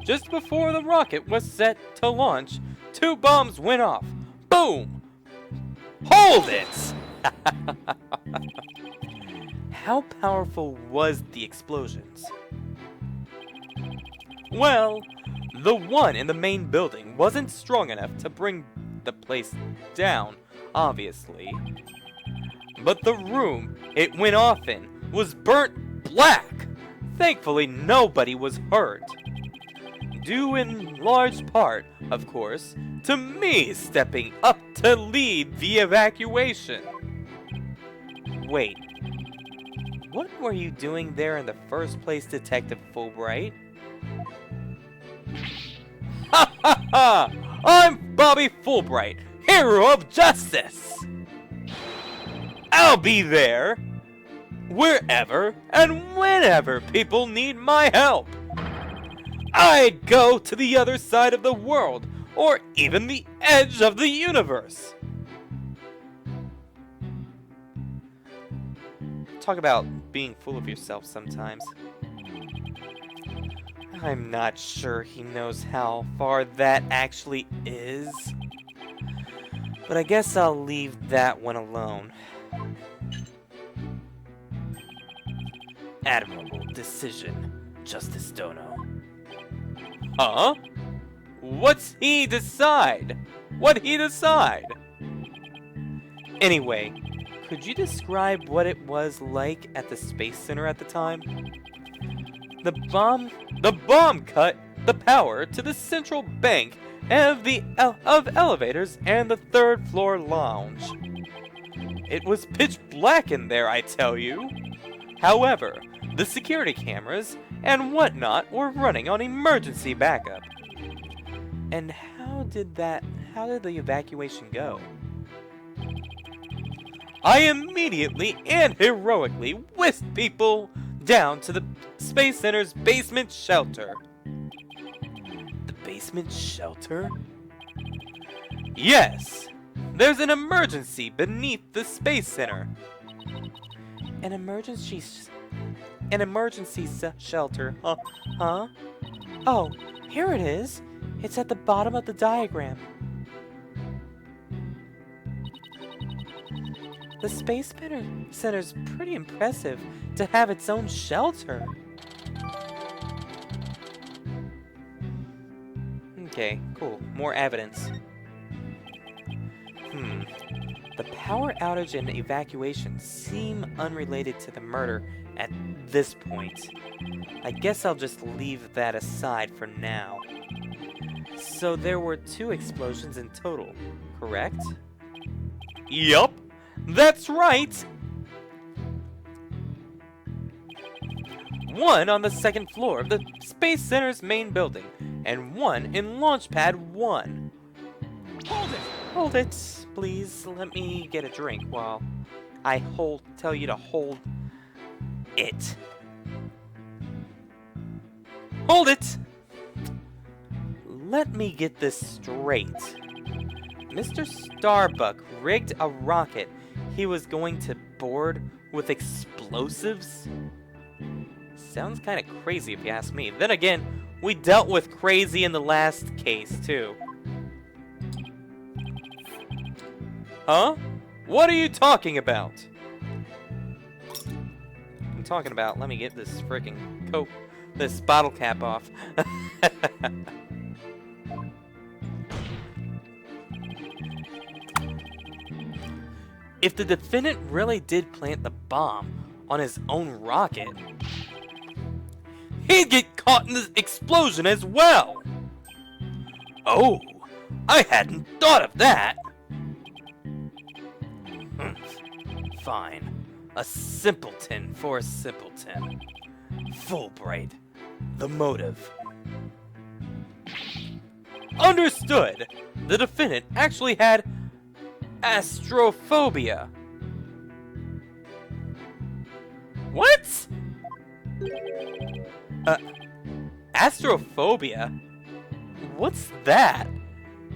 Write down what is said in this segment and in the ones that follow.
Just before the rocket was set to launch, 2 bombs went off. Boom! Hold it! How powerful was the explosions? Well, the one in the main building wasn't strong enough to bring the place down, obviously. But the room it went off in was burnt black. Thankfully, nobody was hurt. Due in large part, of course, to me stepping up to lead the evacuation. Wait, what were you doing there in the first place, Detective Fulbright? Ha ha ha! I'm Bobby Fulbright, hero of justice! I'll be there wherever and whenever people need my help. I'd go to the other side of the world, or even the edge of the universe. Talk about being full of yourself sometimes. I'm not sure he knows how far that actually is. But I guess I'll leave that one alone. Admirable decision, Justice Dono. Huh? What's he decide? What'd he decide? Anyway, could you describe what it was like at the Space Center at the time? The bomb cut the power to the central bank of elevators and the 3rd floor lounge. It was pitch black in there, I tell you. However, the security cameras and whatnot were running on emergency backup. And how did the evacuation go? I immediately and heroically whisked people down to the Space Center's basement shelter. The basement shelter? Yes! There's an emergency beneath the Space Center. An emergency shelter, huh? Oh, here it is. It's at the bottom of the diagram. The Space Center's pretty impressive to have its own shelter. Okay, cool. More evidence. The power outage and evacuation seem unrelated to the murder at this point. I guess I'll just leave that aside for now. So there were 2 explosions in total, correct? Yup, that's right! One on the 2nd floor of the Space Center's main building, and one in Launchpad 1. Hold it! Hold it, please. Let me get a drink while I tell you to hold it. Hold it! Let me get this straight. Mr. Starbuck rigged a rocket he was going to board with explosives? Sounds kind of crazy if you ask me. Then again, we dealt with crazy in the last case, too. Huh? What are you talking about? I'm talking about, let me get this freaking Coke, this bottle cap off. If the defendant really did plant the bomb on his own rocket, he'd get caught in the explosion as well! Oh, I hadn't thought of that! Fine. A simpleton for a simpleton. Fulbright. The motive. Understood! The defendant actually had astrophobia. What? Astrophobia? What's that?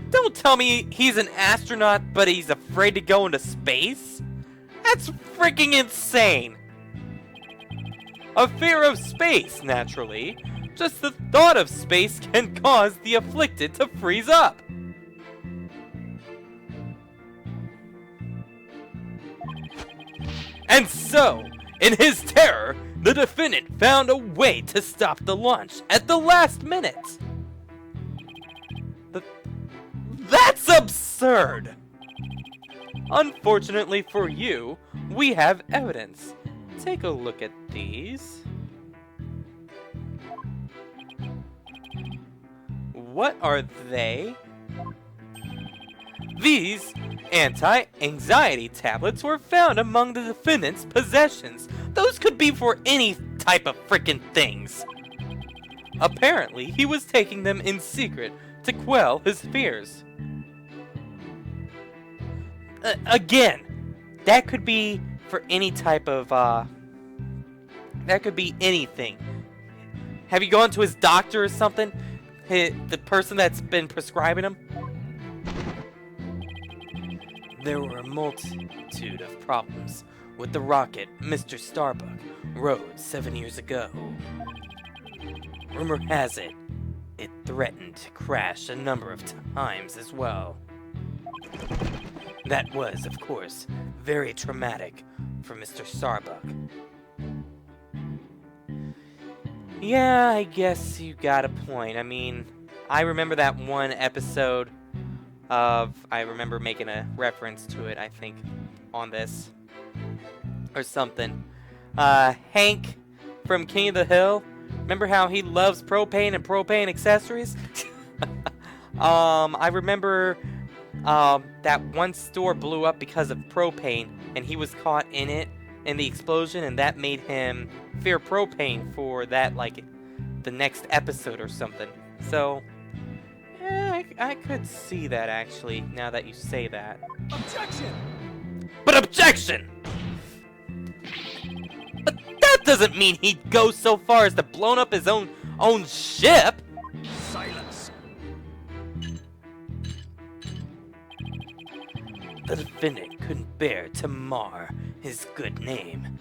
Don't tell me he's an astronaut, but he's afraid to go into space? That's freaking insane! A fear of space, naturally. Just the thought of space can cause the afflicted to freeze up. And so, in his terror, the defendant found a way to stop the launch at the last minute. That's absurd! Unfortunately for you, we have evidence. Take a look at these. What are they? These anti-anxiety tablets were found among the defendant's possessions. Those could be for any type of frickin' things. Apparently, he was taking them in secret to quell his fears. Again, that could be for any type of, that could be anything. Have you gone to his doctor or something? The person that's been prescribing him? There were a multitude of problems with the rocket Mr. Starbuck rode 7 years ago. Rumor has it, it threatened to crash a number of times as well. That was, of course, very traumatic for Mr. Starbuck. Yeah, I guess you got a point. I mean, I remember that one episode of... I remember making a reference to it, I think, on this. Or something. Hank from King of the Hill. Remember how he loves propane and propane accessories? I remember that one store blew up because of propane, and he was caught in it, in the explosion, and that made him fear propane for that, like, the next episode or something. So, yeah, I could see that, actually, now that you say that. Objection! But objection! But that doesn't mean he'd go so far as to blow up his own ship! Silence! The defendant couldn't bear to mar his good name.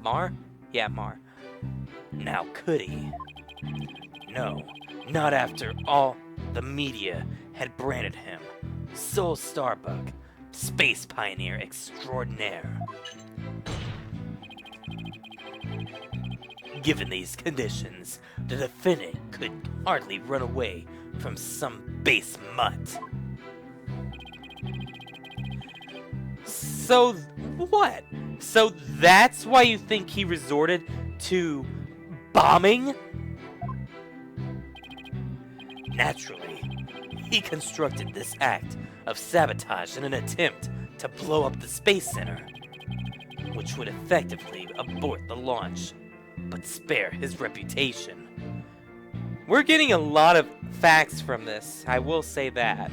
Mar? Yeah, mar. Now could he? No, not after all the media had branded him Soul Starbuck, space pioneer extraordinaire. Given these conditions, the defendant could hardly run away from some base mutt. So what? So that's why you think he resorted to bombing? Naturally, he constructed this act of sabotage in an attempt to blow up the Space Center, which would effectively abort the launch, but spare his reputation. We're getting a lot of facts from this, I will say that.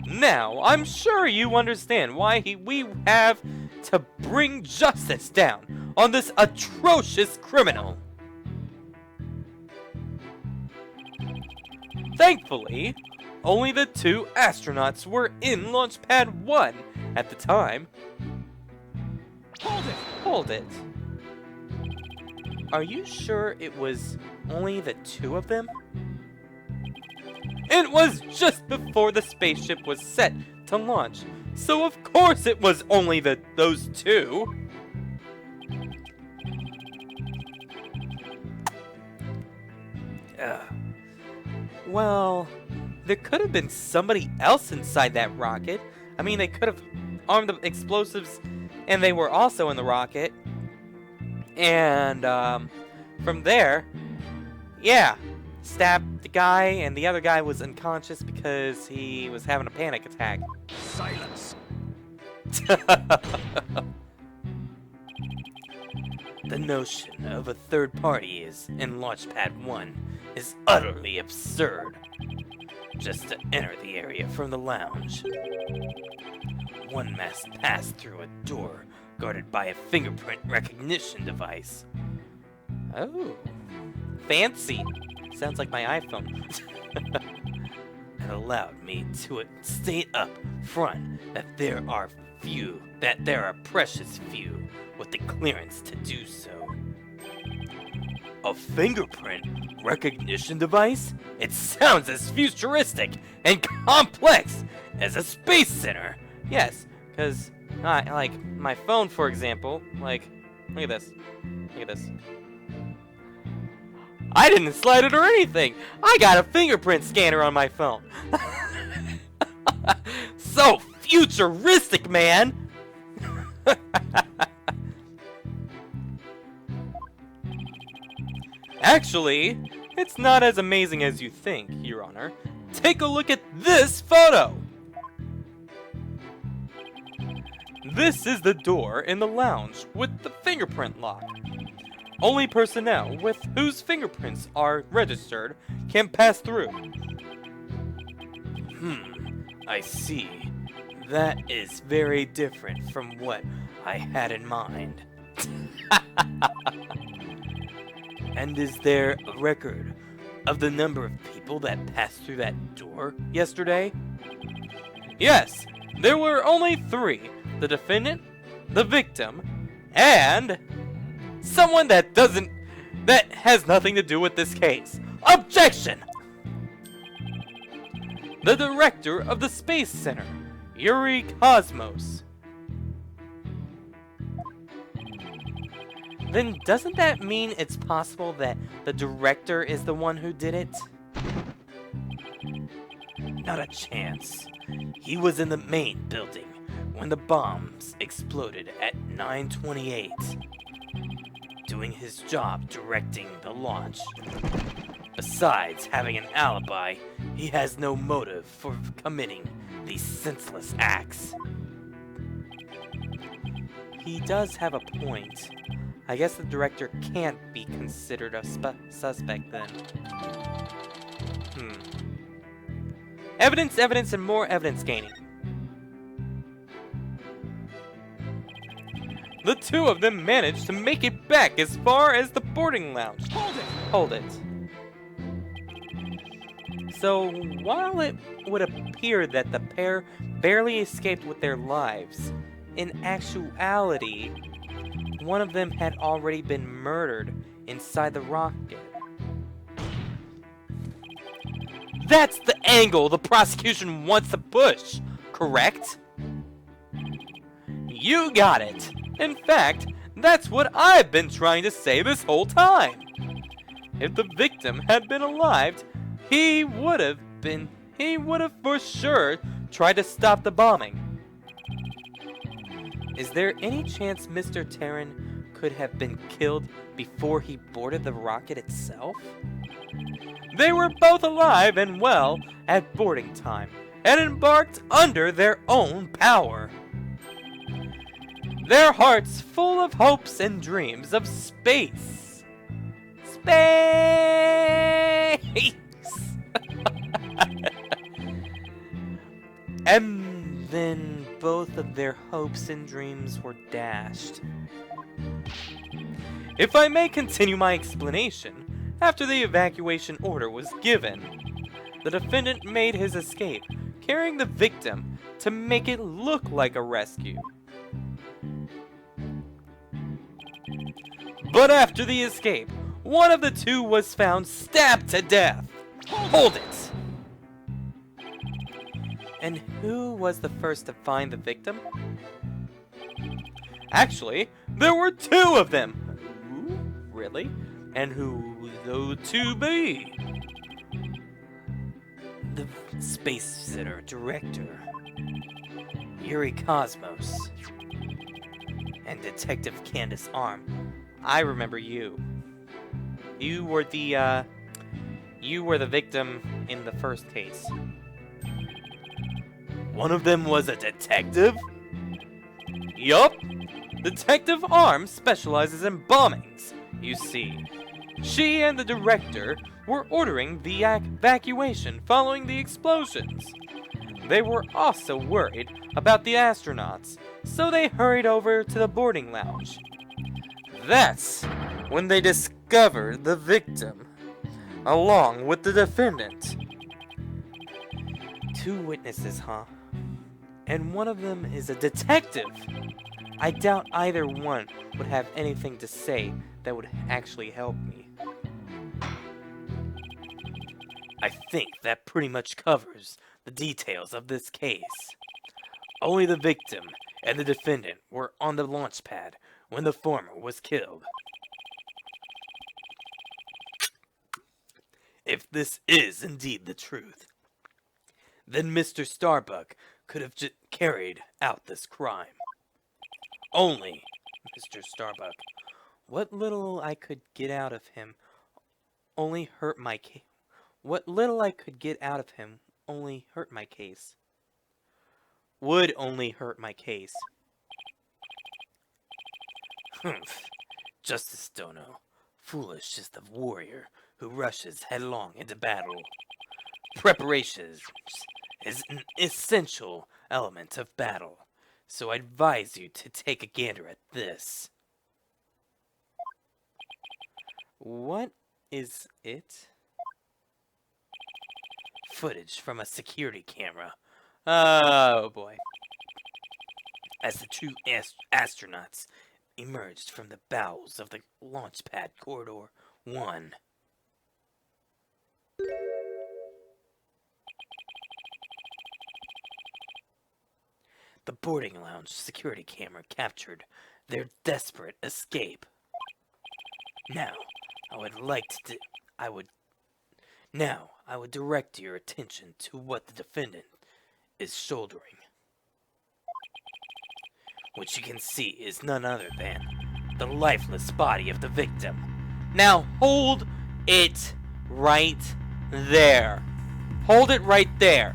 Now, I'm sure you understand why we have to bring justice down on this atrocious criminal. Thankfully, only the 2 astronauts were in Launch Pad 1 at the time. Hold it! Hold it. Are you sure it was only the 2 of them? It was just before the spaceship was set to launch, so of course it was only those 2. Well, there could have been somebody else inside that rocket. I mean, they could have armed the explosives, and they were also in the rocket. And from there, yeah, stabbed the guy, and the other guy was unconscious because he was having a panic attack. Silence! The notion of a third party is in Launchpad 1 is utterly absurd. Just to enter the area from the lounge, one must pass through a door guarded by a fingerprint recognition device. Oh, fancy. Sounds like my iPhone. and allowed me to state up front that there are precious few with the clearance to do so. A fingerprint recognition device? It sounds as futuristic and complex as a space center. Yes, because, like, my phone, for example, like, look at this. Look at this. I didn't slide it or anything. I got a fingerprint scanner on my phone. So futuristic, man. Actually, it's not as amazing as you think, Your Honor. Take a look at this photo. This is the door in the lounge with the fingerprint lock. Only personnel with whose fingerprints are registered can pass through. I see. That is very different from what I had in mind. And is there a record of the number of people that passed through that door yesterday? Yes, there were only 3. The defendant, the victim, and someone that has nothing to do with this case. Objection! The director of the Space Center, Yuri Cosmos. Then doesn't that mean it's possible that the director is the one who did it? Not a chance. He was in the main building when the bombs exploded at 9:28, doing his job directing the launch. Besides having an alibi, he has no motive for committing these senseless acts. He does have a point. I guess the director can't be considered a suspect then. Evidence, evidence, and more evidence gaining. The 2 of them managed to make it back as far as the boarding lounge. Hold it. So, while it would appear that the pair barely escaped with their lives, in actuality, one of them had already been murdered inside the rocket. That's the angle the prosecution wants to push, correct? You got it. In fact, that's what I've been trying to say this whole time. If the victim had been alive, he would have for sure tried to stop the bombing. Is there any chance Mr. Terran could have been killed before he boarded the rocket itself? They were both alive and well at boarding time, and embarked under their own power. Their hearts full of hopes and dreams of space. Space! And then both of their hopes and dreams were dashed. If I may continue my explanation, after the evacuation order was given, the defendant made his escape, carrying the victim to make it look like a rescue. But after the escape, one of the 2 was found stabbed to death. Hold it! And who was the first to find the victim? Actually, there were 2 of them. Ooh, really? And who would those 2 be? The Space Center director, Yuri Cosmos, and Detective Candace Arm. I remember you. You were the victim in the first case. One of them was a detective? Yup. Detective Arm specializes in bombings, you see. She and the director were ordering the evacuation following the explosions. They were also worried about the astronauts, so they hurried over to the boarding lounge. That's when they discovered the victim, along with the defendant. 2 witnesses, huh? And one of them is a detective! I doubt either one would have anything to say that would actually help me. I think that pretty much covers the details of this case. Only the victim and the defendant were on the launch pad when the former was killed. If this is indeed the truth, then Mr. Starbuck could have carried out this crime. Only Mr. Starbuck. What little I could get out of him only hurt my case. What little I could get out of him only hurt my case. Would only hurt my case. Humph. Justice Dono. Foolish is the warrior who rushes headlong into battle. Preparations is an essential element of battle, so I advise you to take a gander at this. What is it? Footage from a security camera. Oh boy. As the 2 astronauts emerged from the bowels of the launch pad corridor 1. The boarding lounge security camera captured their desperate escape. Now, I would direct your attention to what the defendant is shouldering. Which you can see is none other than the lifeless body of the victim. Now, hold it right there. Hold it right there.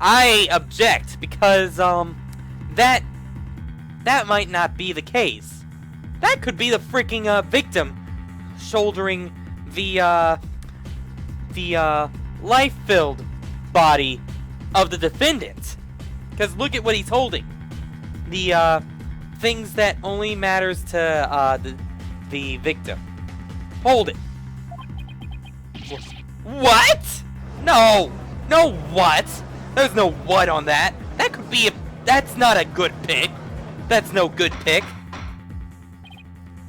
I object because, that might not be the case. That could be the freaking, victim shouldering the life-filled body of the defendant. Because look at what he's holding. The, things that only matters to, the victim. Hold it. What? No! No what? There's no what on that. That could be that's not a good pick. That's no good pick.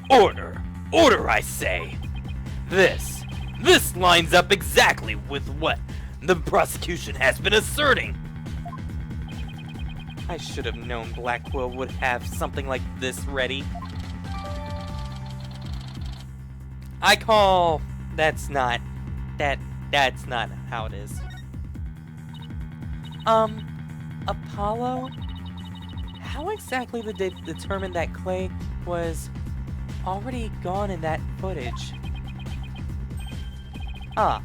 Order. Order, I say. This lines up exactly with what the prosecution has been asserting. I should have known Blackwell would have something like this ready. I call... That's not how it is. Apollo? How exactly did they determine that Clay was already gone in that footage? Ah,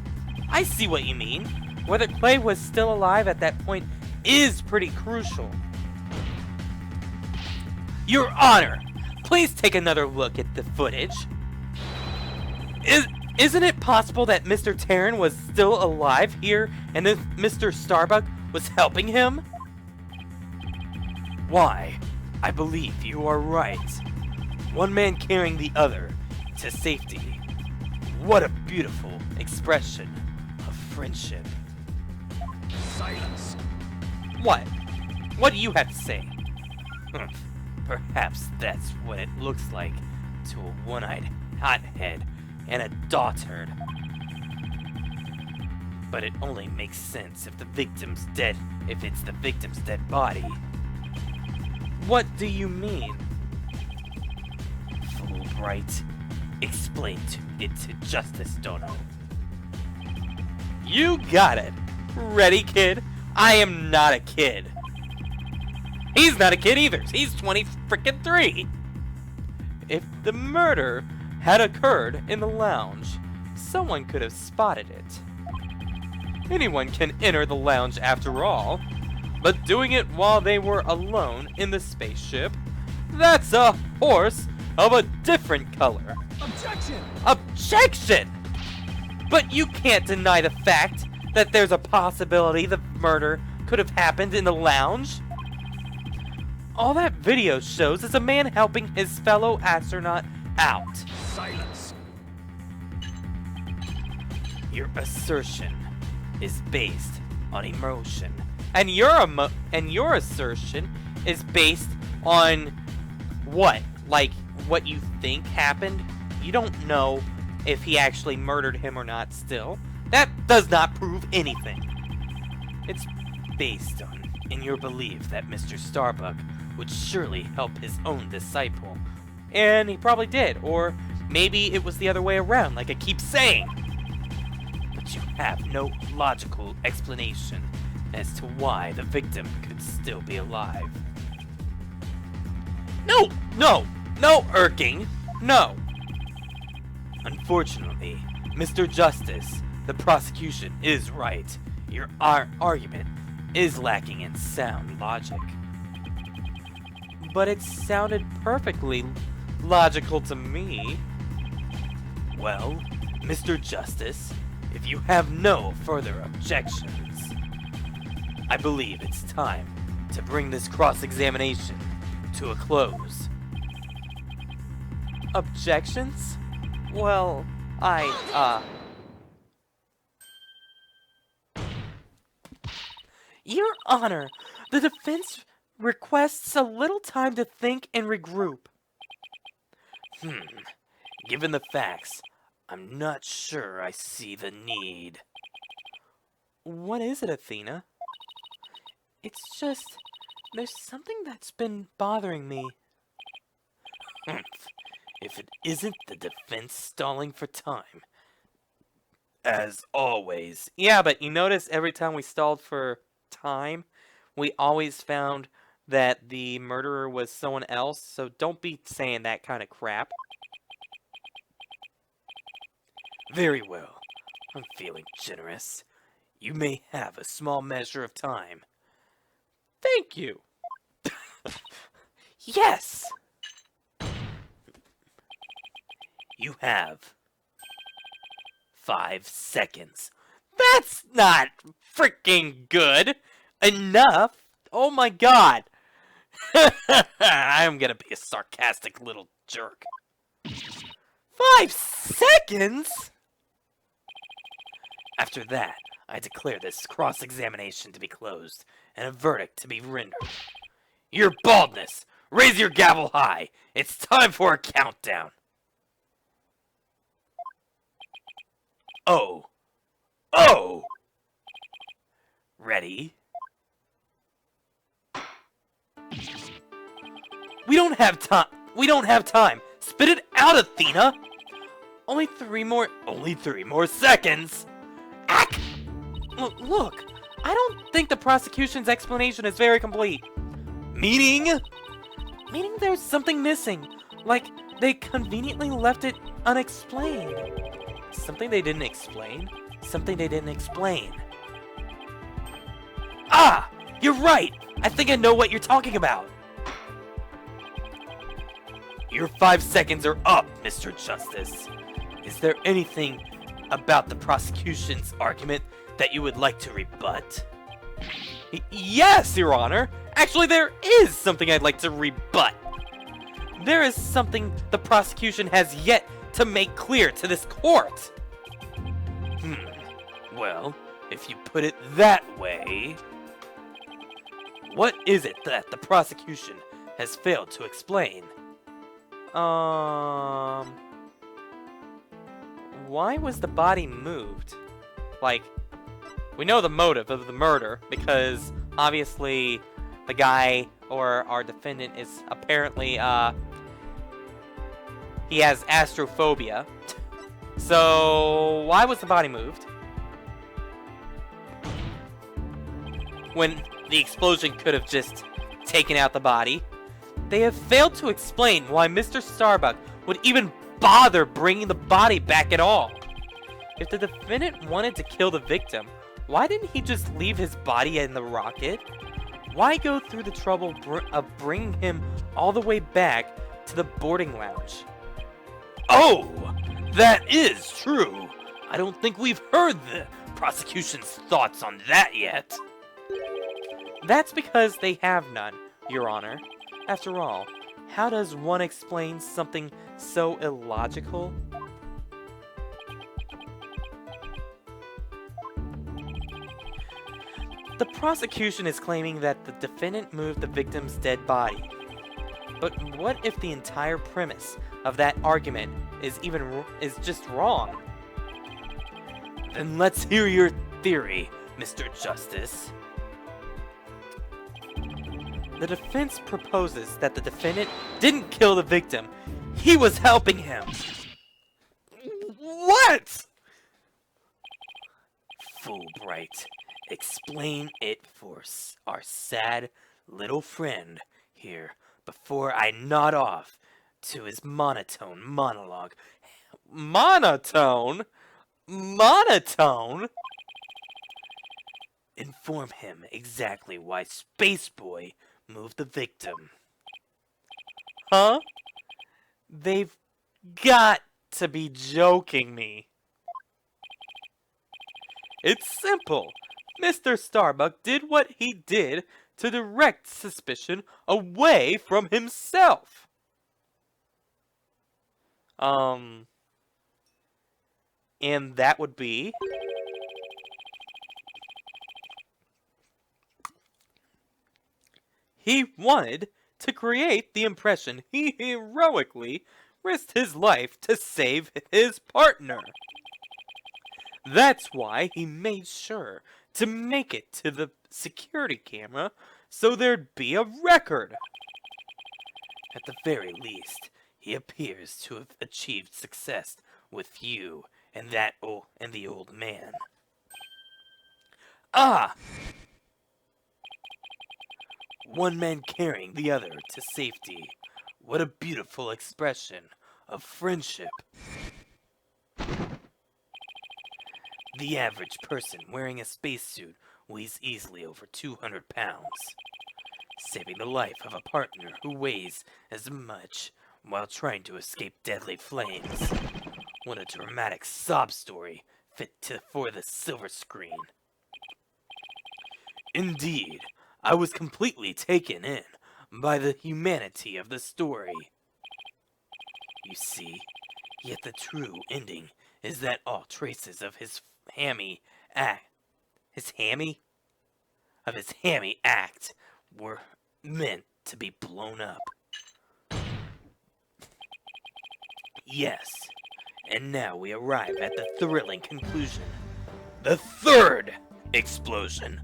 I see what you mean. Whether Clay was still alive at that point is pretty crucial. Your Honor, please take another look at the footage. Isn't it possible that Mr. Terran was still alive here and then Mr. Starbuck was helping him? Why, I believe you are right. One man carrying the other to safety. What a beautiful expression of friendship. Silence. What? What do you have to say? Perhaps that's what it looks like to a one-eyed hothead and a dotard. But it only makes sense if the victim's dead, if it's the victim's dead body. What do you mean? Fool Wright, explain it to Justice Dono. You got it. Ready, kid? I am not a kid. He's not a kid either. He's 23. If the murder had occurred in the lounge, someone could have spotted it. Anyone can enter the lounge after all, but doing it while they were alone in the spaceship, that's a horse of a different color. Objection! Objection! But you can't deny the fact that there's a possibility the murder could have happened in the lounge. All that video shows is a man helping his fellow astronaut out. Silence. Your assertion is based on emotion. And your assertion is based on what? Like, what you think happened? You don't know if he actually murdered him or not still. That does not prove anything. It's based in your belief that Mr. Starbuck would surely help his own disciple. And he probably did, or maybe it was the other way around, like I keep saying. But you have no logical explanation as to why the victim could still be alive. No irking, no. Unfortunately, Mr. Justice, the prosecution is right. Your argument is lacking in sound logic. But it sounded perfectly logical to me. Well, Mr. Justice, if you have no further objections, I believe it's time to bring this cross-examination to a close. Objections? Well, Your Honor, the defense requests a little time to think and regroup. Given the facts, I'm not sure I see the need. What is it, Athena? It's just, there's something that's been bothering me. If it isn't the defense stalling for time. As always. Yeah, but you notice every time we stalled for time, we always found that the murderer was someone else, so don't be saying that kind of crap. Very well. I'm feeling generous. You may have a small measure of time. Thank you. Yes! You have 5 seconds. That's not freaking good enough. Oh my god. I'm gonna be a sarcastic little jerk. 5 seconds? After that, I declare this cross-examination to be closed and a verdict to be rendered. Your baldness! Raise your gavel high! It's time for a countdown! Oh! Ready? We don't have time! Spit it out, Athena! Only three more seconds! Ack! Look, I don't think the prosecution's explanation is very complete. Meaning? Meaning there's something missing. Like, they conveniently left it unexplained. Something they didn't explain? Something they didn't explain. Ah! You're right! I think I know what you're talking about. Your 5 seconds are up, Mr. Justice. Is there anything about the prosecution's argument that you would like to rebut? Yes, Your Honor! Actually, there is something I'd like to rebut. There is something the prosecution has yet to make clear to this court. Well, if you put it that way... What is it that the prosecution has failed to explain? Why was the body moved? Like, we know the motive of the murder, because obviously the guy, or our defendant, is apparently, he has astrophobia. So, why was the body moved? When the explosion could have just taken out the body. They have failed to explain why Mr. Starbuck would even bother bringing the body back at all. If the defendant wanted to kill the victim, why didn't he just leave his body in the rocket? Why go through the trouble of bringing him all the way back to the boarding lounge? Oh, that is true. I don't think we've heard the prosecution's thoughts on that yet. That's because they have none, Your Honor. After all, how does one explain something so illogical? The prosecution is claiming that the defendant moved the victim's dead body. But what if the entire premise of that argument is just wrong? Then let's hear your theory, Mr. Justice. The defense proposes that the defendant didn't kill the victim. He was helping him. What? Fulbright, explain it for our sad little friend here before I nod off to his monotone monologue. Monotone? Monotone? Inform him exactly why Space Boy moved the victim. Huh? They've got to be joking me. It's simple. Mr. Starbuck did what he did to direct suspicion away from himself. And that would be... He wanted to create the impression he heroically risked his life to save his partner. That's why he made sure to make it to the security camera so there'd be a record. At the very least, he appears to have achieved success with you and the old man. Ah! One man carrying the other to safety. What a beautiful expression of friendship. The average person wearing a spacesuit weighs easily over 200 pounds. Saving the life of a partner who weighs as much while trying to escape deadly flames. What a dramatic sob story fit for the silver screen. Indeed, I was completely taken in by the humanity of the story. You see, yet the true ending is that all traces of his hammy act were meant to be blown up. Yes, and now we arrive at the thrilling conclusion. The third explosion.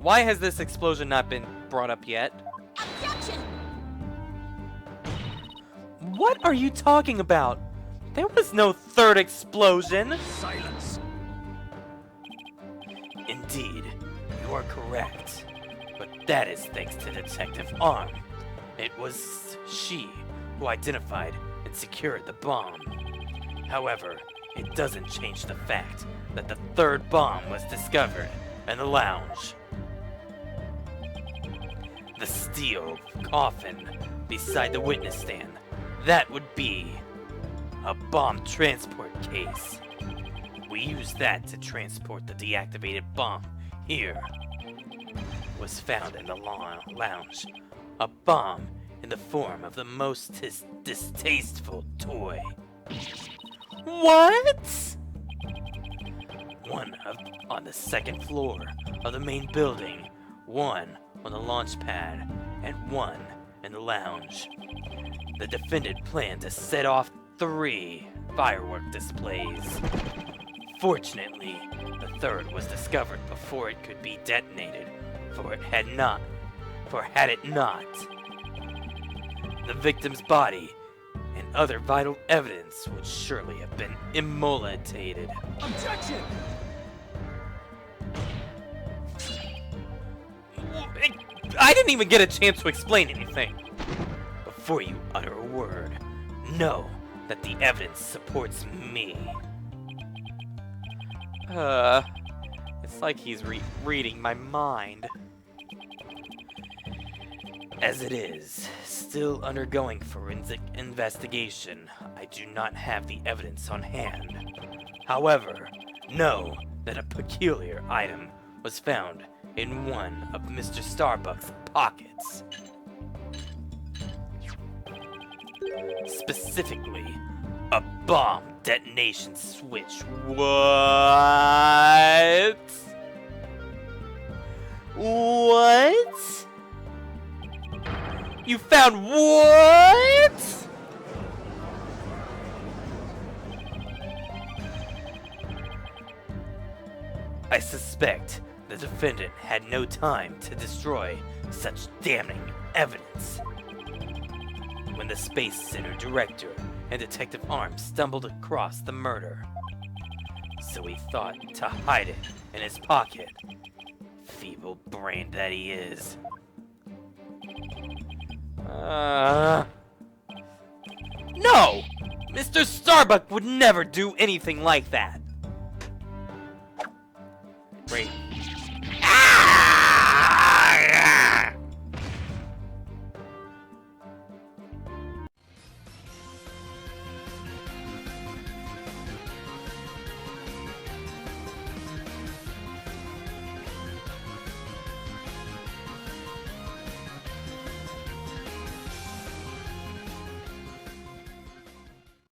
Why has this explosion not been brought up yet? Objection! What are you talking about? There was no third explosion. Silence. Indeed, you are correct. But that is thanks to Detective Arm. It was she who identified and secured the bomb. However, it doesn't change the fact that the third bomb was discovered in the lounge. The steel coffin beside the witness stand. That would be a bomb transport case. We used that to transport the deactivated bomb here. Was found in the lounge. A bomb in the form of the most distasteful toy. What? One on the second floor of the main building. One on the launch pad, and one in the lounge. The defendant planned to set off 3 firework displays. Fortunately, the third was discovered before it could be detonated, had it not, the victim's body and other vital evidence would surely have been immolated. Objection! I didn't even get a chance to explain anything. Before you utter a word, know that the evidence supports me. It's like he's reading my mind. As it is, still undergoing forensic investigation, I do not have the evidence on hand. However, know that a peculiar item was found in one of Mr. Starbuck's pockets. Specifically, a bomb detonation switch. What? What? You found what? I suspect the defendant had no time to destroy such damning evidence. When the Space Center director and Detective Arms stumbled across the murder, so he thought to hide it in his pocket. Feeble brain that he is. No! Mr. Starbuck would never do anything like that. Wright